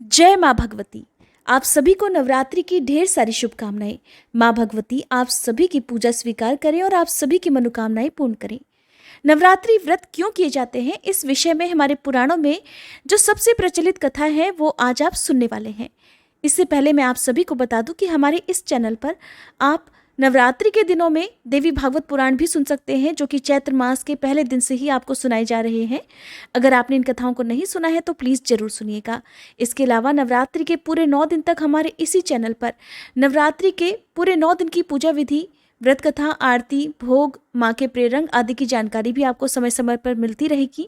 जय माँ भगवती। आप सभी को नवरात्रि की ढेर सारी शुभकामनाएं। माँ भगवती आप सभी की पूजा स्वीकार करें और आप सभी की मनोकामनाएं पूर्ण करें। नवरात्रि व्रत क्यों किए जाते हैं, इस विषय में हमारे पुराणों में जो सबसे प्रचलित कथा है वो आज आप सुनने वाले हैं। इससे पहले मैं आप सभी को बता दूं कि हमारे इस चैनल पर आप नवरात्रि के दिनों में देवी भागवत पुराण भी सुन सकते हैं, जो कि चैत्र मास के पहले दिन से ही आपको सुनाए जा रहे हैं। अगर आपने इन कथाओं को नहीं सुना है तो प्लीज़ ज़रूर सुनिएगा। इसके अलावा नवरात्रि के पूरे 9 दिन तक हमारे इसी चैनल पर नवरात्रि के पूरे 9 दिन की पूजा विधि, व्रत कथा, आरती, भोग, माँ के प्रेरंग आदि की जानकारी भी आपको समय समय पर मिलती रहेगी,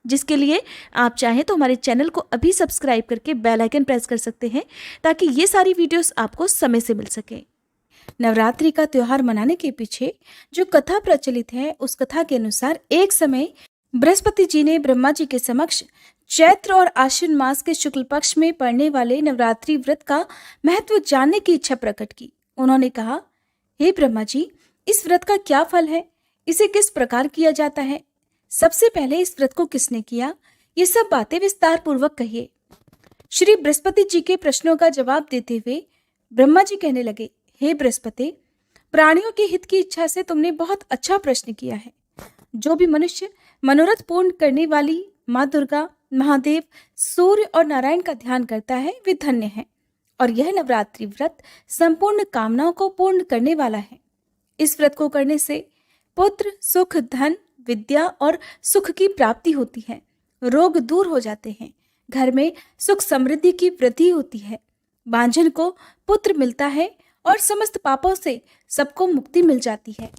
जिसके लिए आप चाहें तो हमारे चैनल को अभी सब्सक्राइब करके बेल आइकन प्रेस कर सकते हैं, ताकि ये सारी वीडियोस आपको समय से मिल सके। नवरात्रि का त्योहार मनाने के पीछे जो कथा प्रचलित है, उस कथा के अनुसार एक समय बृहस्पति जी ने ब्रह्मा जी के समक्ष चैत्र और आश्विन मास के शुक्ल पक्ष में पड़ने वाले नवरात्रि व्रत का महत्व जानने की इच्छा प्रकट की। उन्होंने कहा, हे ब्रह्मा जी, इस व्रत का क्या फल है? इसे किस प्रकार किया जाता है? सबसे पहले इस व्रत को किसने किया? ये सब बातें विस्तार पूर्वक कहिए। श्री बृहस्पति जी के प्रश्नों का जवाब देते हुए ब्रह्मा जी कहने लगे, हे बृहस्पति, प्राणियों के हित की इच्छा से तुमने बहुत अच्छा प्रश्न किया है। जो भी मनुष्य मनोरथ पूर्ण करने वाली माँ दुर्गा, महादेव, सूर्य और नारायण का ध्यान करता है, वे धन्य है। और यह नवरात्रि व्रत संपूर्ण कामनाओं को पूर्ण करने वाला है। इस व्रत को करने से पुत्र, सुख, धन, विद्या और सुख की प्राप्ति होती है। रोग दूर हो जाते हैं। घर में सुख समृद्धि की वृद्धि होती है। बांझन को पुत्र मिलता है और समस्त पापों से सबको मुक्ति मिल जाती है।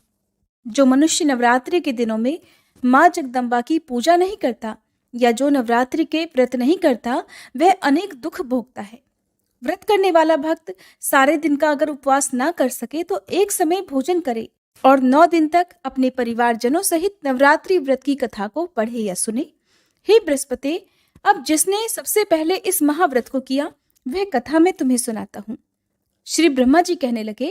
जो मनुष्य नवरात्रि के दिनों में माँ जगदम्बा की पूजा नहीं करता या जो नवरात्रि के व्रत नहीं करता, वह अनेक दुख भोगता है। व्रत करने वाला भक्त सारे दिन का अगर उपवास ना कर सके तो एक समय भोजन करे और 9 दिन तक अपने परिवारजनों सहित नवरात्रि व्रत की कथा को पढ़े या सुने। हे बृहस्पति, अब जिसने सबसे पहले इस महाव्रत को किया, वह कथा मैं तुम्हें सुनाता हूँ। श्री ब्रह्मा जी कहने लगे,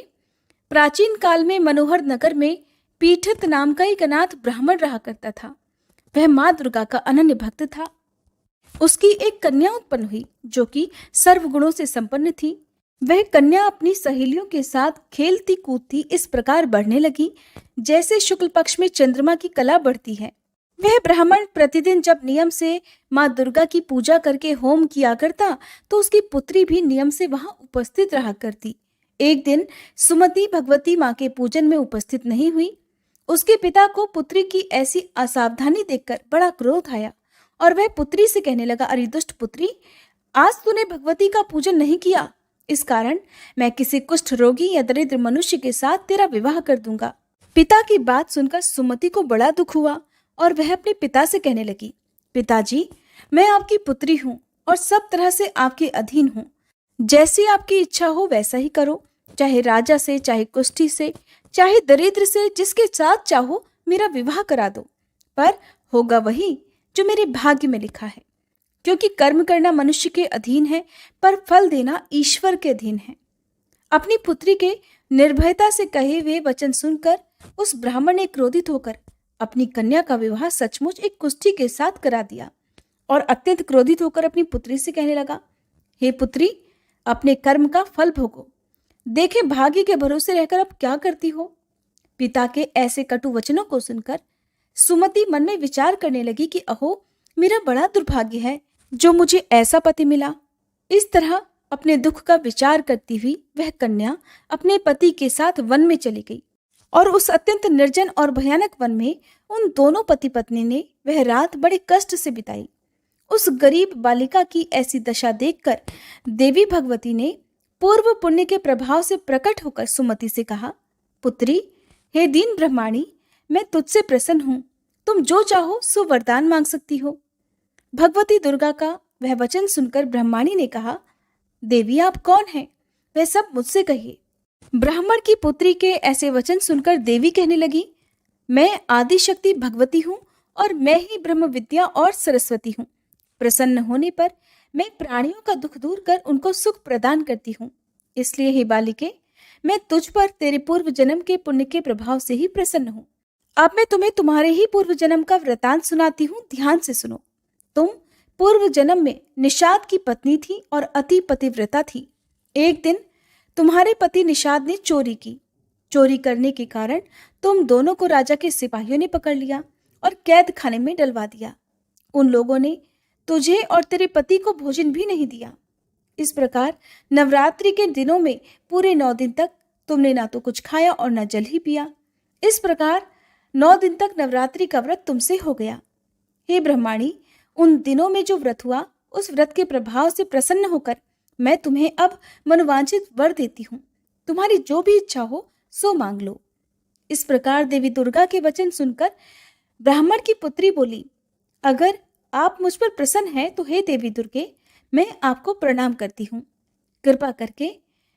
प्राचीन काल में मनोहर नगर में पीठित नाम का एक अनाथ ब्राह्मण रहा करता था। वह माँ दुर्गा का अनन्य भक्त था। उसकी एक कन्या उत्पन्न हुई जो कि सर्वगुणों से संपन्न थी। वह कन्या अपनी सहेलियों के साथ खेलती कूदती इस प्रकार बढ़ने लगी जैसे शुक्ल पक्ष में चंद्रमा की कला बढ़ती है। वह ब्राह्मण प्रतिदिन जब नियम से माँ दुर्गा की पूजा करके होम किया करता, तो उसकी पुत्री भी नियम से वहां उपस्थित रहा करती। एक दिन सुमति भगवती माँ के पूजन में उपस्थित नहीं हुई। उसके पिता को पुत्री की ऐसी असावधानी देखकर बड़ा क्रोध आया और वह पुत्री से कहने लगा, अरे दुष्ट पुत्री, आज तूने भगवती का पूजन नहीं किया, इस कारण मैं किसी कुष्ठ रोगी या दरिद्र मनुष्य के साथ तेरा विवाह कर दूंगा। पिता की बात सुनकर सुमति को बड़ा दुख हुआ और वह अपने पिता से कहने लगी, पिताजी, मैं आपकी पुत्री हूँ और सब तरह से आपके अधीन हूँ। जैसी आपकी इच्छा हो वैसा ही करो, चाहे राजा से, चाहे कुष्ठी से, चाहे दरिद्र से, जिसके साथ चाहो मेरा विवाह करा दो, पर होगा वही जो मेरे भाग्य में लिखा है। क्योंकि कर्म करना मनुष्य के अधीन है, पर फल देना ईश्वर के अधीन है। अपनी पुत्री के निर्भयता से कहे हुए वचन सुनकर उस ब्राह्मण ने क्रोधित होकर अपनी कन्या का विवाह सचमुच एक कुष्ठी के साथ करा दिया और अत्यंत क्रोधित होकर अपनी पुत्री से कहने लगा, हे पुत्री, अपने कर्म का फल भोगो। देखे भाग्य के भरोसे रहकर अब क्या करती हो। पिता के ऐसे कटु वचनों को सुनकर सुमति मन में विचार करने लगी कि अहो, मेरा बड़ा दुर्भाग्य है जो मुझे ऐसा पति मिला। इस तरह अपने दुख का विचार करती हुई वह कन्या अपने पति के साथ वन में चली गई और उस अत्यंत निर्जन और भयानक वन में उन दोनों पति पत्नी ने वह रात बड़े कष्ट से बिताई। उस गरीब बालिका की ऐसी दशा देखकर देवी भगवती ने पूर्व पुण्य के प्रभाव से प्रकट होकर सुमति से कहा, पुत्री, हे दीन ब्रह्माणी, मैं तुझसे प्रसन्न हूँ। तुम जो चाहो सो वरदान मांग सकती हो। भगवती दुर्गा का वह वचन सुनकर ब्रह्माणी ने कहा, देवी, आप कौन हैं? वह सब मुझसे कहिए। ब्राह्मण की पुत्री के ऐसे वचन सुनकर देवी कहने लगी, मैं आदि शक्ति भगवती हूँ और मैं ही ब्रह्म विद्या और सरस्वती हूँ। प्रसन्न होने पर मैं प्राणियों का दुख दूर कर उनको सुख प्रदान करती हूँ। इसलिए हे बालिके, मैं तुझ पर तेरे पूर्व जन्म के पुण्य के प्रभाव से ही प्रसन्न हूँ। अब मैं तुम्हें तुम्हारे ही पूर्व जन्म का वृतांत सुनाती हूँ, ध्यान से सुनो। तुम पूर्व जन्म में निषाद की पत्नी थी और अति पतिव्रता थी। एक दिन तुम्हारे पति निषाद ने चोरी की। चोरी करने के कारण तुम दोनों को राजा के सिपाहियों ने पकड़ लिया और कैद खाने में डलवा दिया। उन लोगों ने तुझे और तेरे पति को भोजन भी नहीं दिया। इस प्रकार नवरात्रि के दिनों में पूरे 9 दिन तक तुमने ना तो कुछ खाया और ना जल ही पिया। इस प्रकार 9 दिन तक नवरात्रि का व्रत तुमसे हो गया। हे ब्रह्माणी, उन दिनों में जो व्रत हुआ, उस व्रत के प्रभाव से प्रसन्न होकर मैं तुम्हें अब मनोवांछित वर देती हूँ। तुम्हारी जो भी इच्छा हो सो मांग लो। इस प्रकार देवी दुर्गा के वचन सुनकर ब्राह्मण की पुत्री बोली, अगर आप मुझ पर प्रसन्न हैं तो हे देवी दुर्गे, मैं आपको प्रणाम करती हूँ। कृपा करके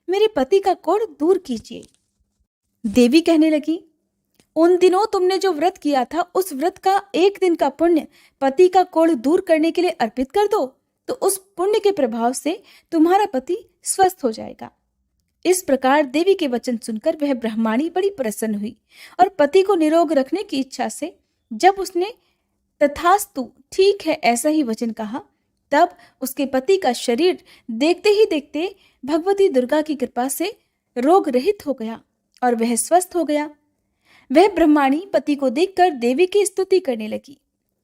मेरे पति का कोढ़ दूर कीजिए। देवी कहने लगी, उन दिनों तुमने जो व्रत किया था, उस व्रत का एक दिन का पुण्य पति का कोढ़ दूर करने के लिए अर्पित कर दो, तो उस पुण्य के प्रभाव से तुम्हारा पति स्वस्थ हो जाएगा। इस प्रकार देवी के वचन सुनकर वह ब्राह्मणी बड़ी प्रसन्न हुई और पति को निरोग रखने की इच्छा से जब उसने तथास्तु, ठीक है, ऐसा ही वचन कहा, तब उसके पति का शरीर देखते ही देखते भगवती दुर्गा की कृपा से रोग रहित हो गया और वह स्वस्थ हो गया। वह ब्रह्माणी पति को देखकर देवी की स्तुति करने लगी।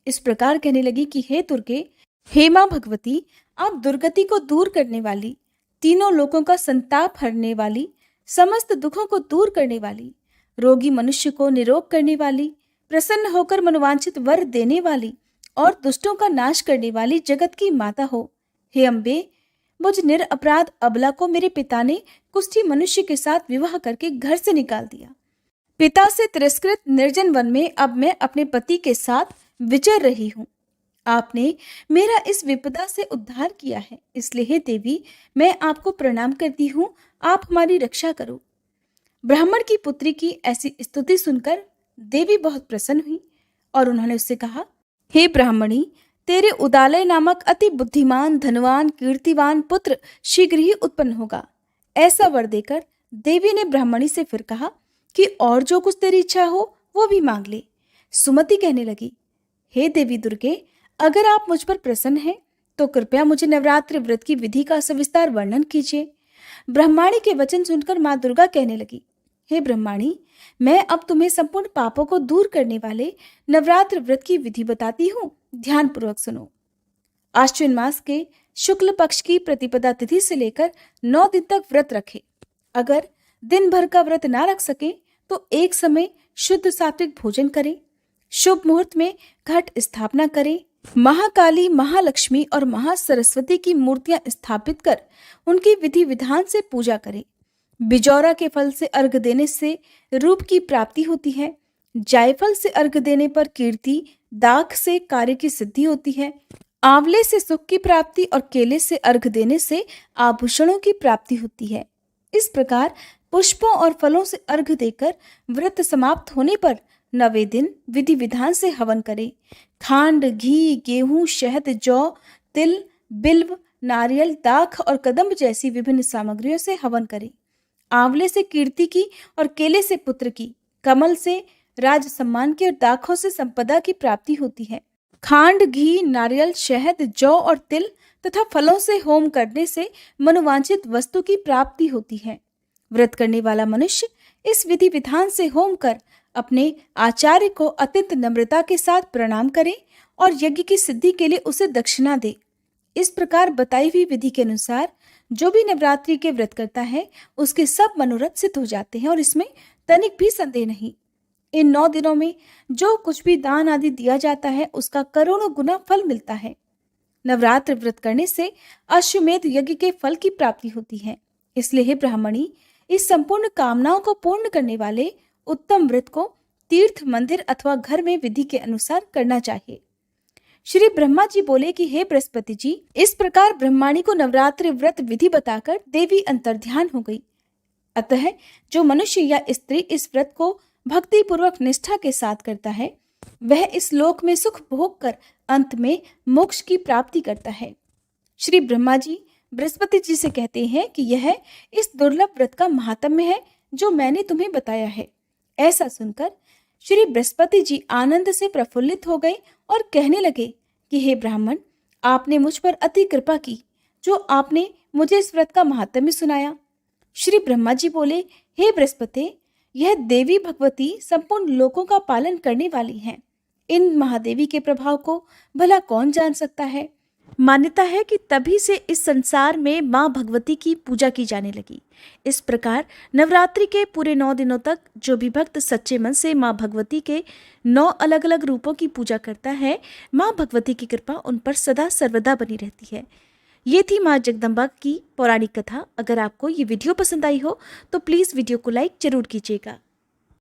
इस प्रकार कहने लगी कि हे दुर्गे, हे मां भगवती, आप दुर्गति को दूर करने वाली, तीनों लोगों का संताप हरने वाली, समस्त दुखों को दूर करने वाली, रोगी मनुष्य को निरोग करने वाली, प्रसन्न होकर मनोवांछित वर देने वाली और दुष्टों का नाश करने वाली जगत की माता हो। हे अम्बे, मुझ निरपराध अबला को मेरे पिता ने कुष्ठी मनुष्य के साथ विवाह करके घर से निकाल दिया। पिता से तिरस्कृत निर्जन वन में अब मैं अपने पति के साथ विचर रही हूँ। आपने मेरा इस विपदा से उद्धार किया है, इसलिए हे देवी, मैं आपको प्रणाम करती हूँ, आप हमारी रक्षा करो। ब्राह्मण की पुत्री की ऐसी स्तुति सुनकर देवी बहुत प्रसन्न हुई और उन्होंने उससे कहा, हे ब्राह्मणी, तेरे उदालय नामक अति बुद्धिमान, धनवान, कीर्तिवान पुत्र शीघ्र ही उत्पन्न होगा। ऐसा वर देकर देवी ने ब्राह्मणी से फिर कहा कि और जो कुछ तेरी इच्छा हो वो भी मांग ले। सुमति कहने लगी, हे देवी दुर्गे, अगर आप मुझ पर प्रसन्न हैं तो कृपया मुझे नवरात्रि व्रत की विधि का सविस्तार वर्णन कीजिए। ब्रह्माणी के वचन सुनकर मां दुर्गा कहने लगी, हे ब्रह्माणी, मैं अब तुम्हें संपूर्ण पापों को दूर करने वाले नवरात्र व्रत की विधि बताती हूँ, ध्यान पूर्वक सुनो। आश्विन मास के शुक्ल पक्ष की प्रतिपदा तिथि से लेकर 9 दिन तक व्रत रखे। अगर दिन भर का व्रत ना रख सके तो एक समय शुद्ध सात्विक भोजन करें। शुभ मुहूर्त में घट स्थापना करें। महाकाली, महालक्ष्मी और महासरस्वती की मूर्तियां स्थापित कर उनकी विधि विधान से पूजा करें। बिजौरा के फल से अर्घ देने से रूप की प्राप्ति होती है। जायफल से अर्घ देने पर कीर्ति, दाख से कार्य की सिद्धि होती है। आंवले से सुख की प्राप्ति और केले से अर्घ देने से आभूषणों की प्राप्ति होती है। इस प्रकार पुष्पों और फलों से अर्घ देकर व्रत समाप्त होने पर 9वें दिन विधि विधान से हवन करें। खांड, घी, गेहूं, शहद, जौ, तिल, बिल्व, नारियल, दाख और कदम्ब जैसी विभिन्न सामग्रियों से हवन करें। आंवले से कीर्ति की और केले से पुत्र की, कमल से राज सम्मान की और दाखों से संपदा की प्राप्ति होती है। खांड, घी, नारियल, शहद, जौ और तिल तथा फलों से होम करने से मनोवांछित वस्तु की प्राप्ति होती है। व्रत करने वाला मनुष्य इस विधि विधान से होम कर अपने आचार्य को अत्यंत नम्रता के साथ प्रणाम करे और यज्ञ की सिद्धि के लिए उसे दक्षिणा दे। इस प्रकार बताई हुई विधि के अनुसार जो भी नवरात्रि के व्रत करता है उसके सब मनोरथ सिद्ध हो जाते हैं और इसमें तनिक भी संदेह नहीं। इन 9 दिनों में जो कुछ भी दान आदि दिया जाता है उसका करोड़ों गुना फल मिलता है। नवरात्र व्रत करने से अश्वमेध यज्ञ के फल की प्राप्ति होती है। इसलिए हे ब्राह्मणी, इस संपूर्ण कामनाओं को पूर्ण करने वाले उत्तम व्रत को तीर्थ, मंदिर अथवा घर में विधि के अनुसार करना चाहिए। श्री ब्रह्मा जी बोले कि हे बृहस्पति जी, इस प्रकार ब्रह्माणी को नवरात्रि व्रत विधि बताकर देवी अंतर्ध्यान हो गई। अतः जो मनुष्य या स्त्री इस व्रत को भक्ति पूर्वक निष्ठा के साथ करता है वह इस लोक में सुख भोग कर अंत में मोक्ष की प्राप्ति करता है। श्री ब्रह्मा जी बृहस्पति जी से कहते हैं कि यह इस दुर्लभ व्रत का महात्म्य है जो मैंने तुम्हें बताया है। ऐसा सुनकर श्री बृहस्पति जी आनंद से प्रफुल्लित हो गए और कहने लगे कि हे ब्राह्मण, आपने मुझ पर अति कृपा की, जो आपने मुझे इस व्रत का महात्म्य सुनाया। श्री ब्रह्मा जी बोले, हे बृहस्पति, यह देवी भगवती संपूर्ण लोकों का पालन करने वाली हैं। इन महादेवी के प्रभाव को भला कौन जान सकता है। मान्यता है कि तभी से इस संसार में माँ भगवती की पूजा की जाने लगी। इस प्रकार नवरात्रि के पूरे 9 दिनों तक जो भी भक्त सच्चे मन से माँ भगवती के 9 अलग अलग रूपों की पूजा करता है, माँ भगवती की कृपा उन पर सदा सर्वदा बनी रहती है। ये थी माँ जगदम्बा की पौराणिक कथा। अगर आपको ये वीडियो पसंद आई हो तो प्लीज़ वीडियो को लाइक जरूर कीजिएगा।